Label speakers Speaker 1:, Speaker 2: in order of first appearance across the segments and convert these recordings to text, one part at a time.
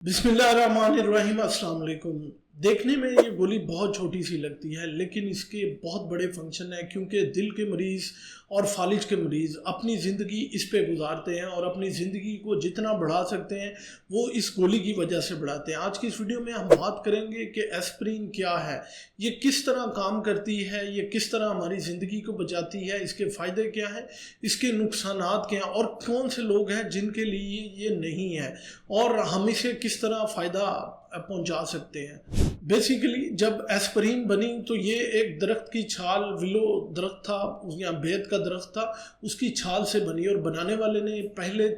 Speaker 1: बिस्मिल्लाहिर्रहमानिर्रहीम। अस्सलाम वालेकुम। देखने में ये गोली बहुत छोटी सी लगती है, लेकिन इसके बहुत बड़े फंक्शन हैं, क्योंकि दिल के मरीज़ और फालिज के मरीज़ अपनी ज़िंदगी इस पे गुजारते हैं और अपनी ज़िंदगी को जितना बढ़ा सकते हैं वो इस गोली की वजह से बढ़ाते हैं। आज की इस वीडियो में हम बात करेंगे कि एस्प्रिन क्या है, ये किस तरह काम करती है, ये किस तरह हमारी ज़िंदगी को बचाती है, इसके फ़ायदे क्या हैं, इसके नुकसानात क्या हैं और कौन से लोग हैं जिनके लिए ये नहीं है और हम इसे किस तरह फ़ायदा पहुंचा सकते हैं। बेसिकली जब एस्प्रिन बनी तो ये एक दरख्त की छाल, विलो दरख्त था या बेत का दरख्त था, उसकी छाल से बनी और बनाने वाले ने पहले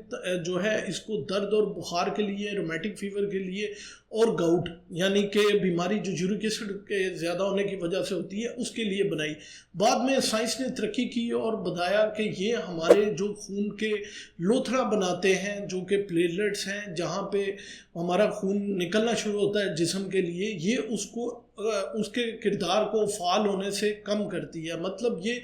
Speaker 1: जो है इसको दर्द और बुखार के लिए, रोमेटिक फीवर के लिए और गाउट यानी कि बीमारी जो यूरिक एसिड के ज़्यादा होने की वजह से होती है उसके लिए बनाई। बाद में साइंस ने तरक्की की और बताया कि ये हमारे जो खून के लोथड़ा बनाते हैं, जो कि प्लेटलेट्स हैं, जहाँ पे हमारा खून निकलना शुरू होता है जिस्म के लिए, ये उसको उसके किरदार को फ़ाल होने से कम करती है। मतलब ये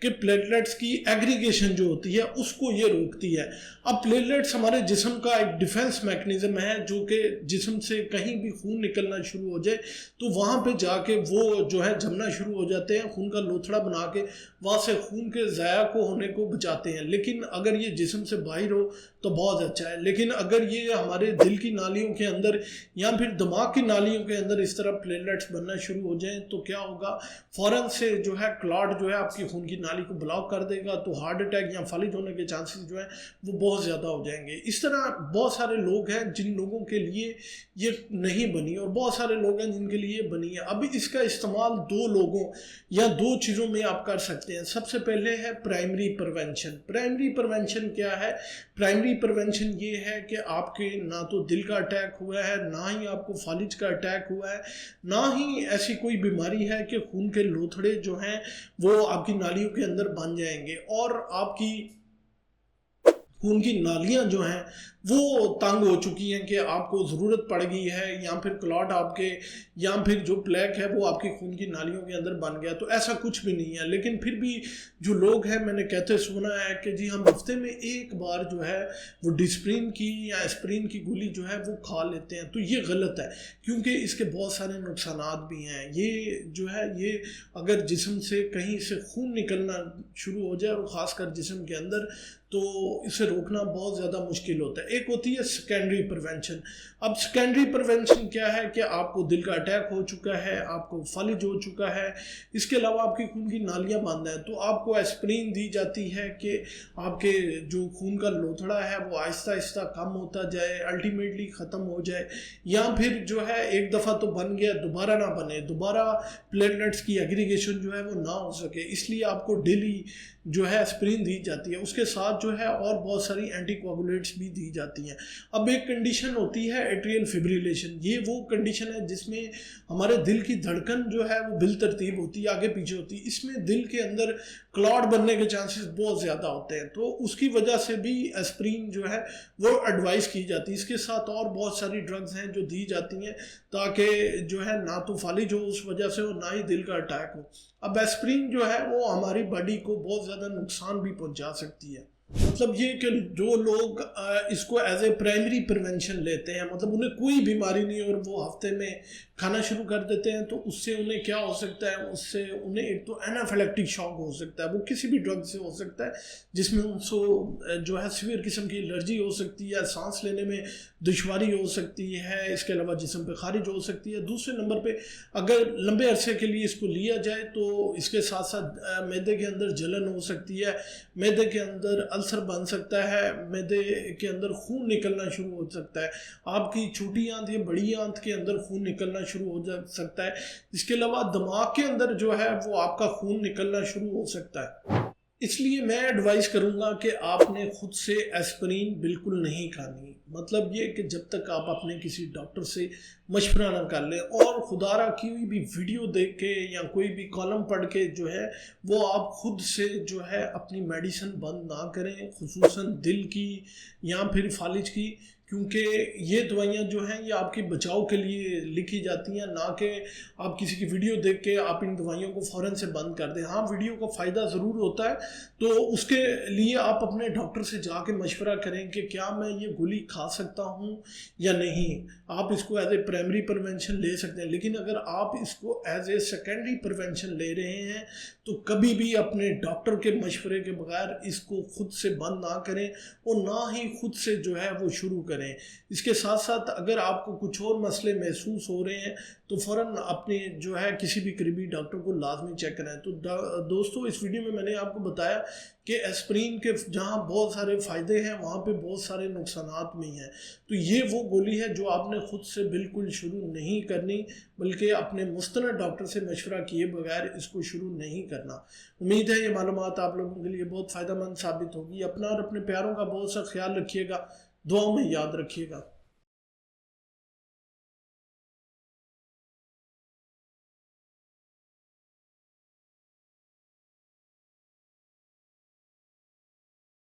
Speaker 1: कि प्लेटलेट्स की एग्रीगेशन जो होती है उसको ये रोकती है। अब प्लेटलेट्स हमारे जिस्म का एक डिफेंस मैकेनिज़्म है, जो कि जिस्म से कहीं भी खून निकलना शुरू हो जाए तो वहाँ पे जाके वो जो है जमना शुरू हो जाते हैं, खून का लोथड़ा बना के वहाँ से खून के ज़ाया को होने को बचाते हैं। लेकिन अगर ये जिस्म से बाहर हो तो बहुत अच्छा है, लेकिन अगर ये हमारे दिल की नालियों के अंदर या फिर दिमाग की नालियों के अंदर इस तरह प्लेटलेट्स बनना शुरू हो जाएं तो क्या होगा, फ़ौरन से जो है क्लॉट जो है आपकी खून की नाली को ब्लॉक कर देगा, तो हार्ट अटैक या फालिज होने के चांसेस जो है वो बहुत ज़्यादा हो जाएंगे। इस तरह बहुत सारे लोग हैं जिन लोगों के लिए ये नहीं बनी और बहुत सारे लोग हैं जिनके लिए बनी है। अभी इसका इस्तेमाल दो लोगों या दो चीज़ों में आप कर सकते हैं। सबसे पहले है प्राइमरी प्रिवेंशन। प्राइमरी प्रिवेंशन क्या है? प्राइमरी प्रिवेंशन ये है कि आपके ना तो दिल का अटैक हुआ है, ना ही आपको फालिज का अटैक हुआ है, ना ही ऐसी कोई बीमारी है कि खून के लोथड़े जो हैं वो आपकी नालियों के अंदर बन जाएंगे और आपकी खून की नालियां जो हैं वो तंग हो चुकी हैं कि आपको ज़रूरत पड़ गई है, या फिर क्लॉट आपके या फिर जो प्लेक है वो आपकी खून की नालियों के अंदर बन गया। तो ऐसा कुछ भी नहीं है, लेकिन फिर भी जो लोग हैं मैंने कहते सुना है कि जी हम हफ्ते में एक बार जो है वो डिस्प्रिन की या एस्प्रिन की गोली जो है वो खा लेते हैं। तो ये गलत है, क्योंकि इसके बहुत सारे नुकसानात भी हैं। ये जो है ये अगर जिस्म से कहीं से खून निकलना शुरू हो जाए और ख़ासकर जिस्म के अंदर, तो इसे रोकना बहुत ज़्यादा मुश्किल होता है। एक होती है सेकेंडरी प्रिवेंशन। अब सेकेंडरी प्रिवेंशन क्या है कि आपको दिल का अटैक हो चुका है, आपको फालिज हो चुका है, इसके अलावा आपकी खून की नालियां बंद हैं, तो आपको एस्प्रिन दी जाती है कि आपके जो खून का लोथड़ा है वो आहिस्ता आहिस्ता कम होता जाए, अल्टीमेटली ख़त्म हो जाए, या फिर जो है एक दफ़ा तो बन गया दोबारा ना बने, दोबारा प्लेटलेट्स की एग्रीगेशन जो है वो ना हो सके, इसलिए आपको डेली जो है एस्प्रिन दी जाती है। उसके साथ जो है और बहुत सारी एंटीकोगुलेंट्स भी दी जाती हैं। अब एक कंडीशन होती है एट्रियल फिब्रिलेशन। ये वो कंडीशन है जिसमें हमारे दिल की धड़कन जो है वो बिल तरतीब होती है, आगे पीछे होती है। इसमें दिल के अंदर क्लॉट बनने के चांसेस बहुत ज़्यादा होते हैं, तो उसकी वजह से भी एस्प्रिन जो है वो एडवाइस की जाती है। इसके साथ और बहुत सारी ड्रग्स हैं जो दी जाती हैं ताकि जो है ना तो फालिज हो उस वजह से हो, ना ही दिल का अटैक हो। अब एस्प्रिन जो है वो हमारी बॉडी को बहुत ज़्यादा नुकसान भी पहुंचा सकती है। मतलब ये कि जो लोग इसको एज ए प्राइमरी प्रिवेंशन लेते हैं, मतलब उन्हें कोई बीमारी नहीं और वो हफ्ते में खाना शुरू कर देते हैं, तो उससे उन्हें क्या हो सकता है, उससे उन्हें एक तो एनाफिलेक्टिक शॉक हो सकता है, वो किसी भी ड्रग से हो सकता है जिसमें उनको जो है सीवियर किस्म की एलर्जी हो सकती है, सांस लेने में दुश्वारी हो सकती है, इसके अलावा जिस्म पे खारिज हो सकती है। दूसरे नंबर पे अगर लंबे अरसे के लिए इसको लिया जाए तो इसके साथ साथ मैदे के अंदर जलन हो सकती है, मैदे के अंदर अल्सर बन सकता है, मैदे के अंदर खून निकलना शुरू हो सकता है, आपकी छोटी आंत या बड़ी आंत के अंदर खून निकलना शुरू हो जा सकता है। इसके अलावा दिमाग के अंदर जो है वो आपका खून निकलना शुरू हो सकता है। इसलिए मैं एडवाइस करूंगा कि आपने खुद से एस्प्रिन बिल्कुल नहीं खानी। मतलब ये कि जब तक आप अपने किसी डॉक्टर से मशवरा ना कर लें और खुदारा की हुई भी वीडियो देख के या कोई भी कॉलम पढ़ के जो है वो आप खुद से जो है अपनी मेडिसिन बंद ना करें, खुसूसन दिल की या फिर फालिज की, کیونکہ یہ دوائیاں جو ہیں یہ آپ کی بچاؤ کے لیے لکھی جاتی ہیں، نہ کہ آپ کسی کی ویڈیو دیکھ کے آپ ان دوائیوں کو فوراً سے بند کر دیں۔ ہاں ویڈیو کا فائدہ ضرور ہوتا ہے، تو اس کے لیے آپ اپنے ڈاکٹر سے جا کے مشورہ کریں کہ کیا میں یہ گولی کھا سکتا ہوں یا نہیں۔ آپ اس کو ایز اے پرائمری پریونشن لے سکتے ہیں، لیکن اگر آپ اس کو ایز اے سیکنڈری پریونشن لے رہے ہیں تو کبھی بھی اپنے ڈاکٹر کے مشورے کے بغیر اس کو خود سے بند نہ کریں اور نہ ہی خود سے جو ہے وہ شروع کریں۔ اس کے ساتھ ساتھ اگر آپ کو کچھ اور مسئلے محسوس ہو رہے ہیں تو فوراً اپنے جو ہے کسی بھی قریبی ڈاکٹر کو لازمی چیک کرائیں۔ تو دوستو اس ویڈیو میں نے آپ کو بتایا کہ ایسپرین کے جہاں بہت سارے فائدے ہیں وہاں پہ بہت سارے نقصانات بھی ہیں۔ تو یہ وہ گولی ہے جو آپ نے خود سے بالکل شروع نہیں کرنی، بلکہ اپنے مستند ڈاکٹر سے مشورہ کیے بغیر اس کو شروع نہیں کرنا۔ امید ہے یہ معلومات آپ لوگوں کے لیے بہت فائدہ مند ثابت ہوگی۔ اپنا اور اپنے پیاروں کا بہت سا خیال رکھیے گا، دعاؤں میں یاد رکھیے گا۔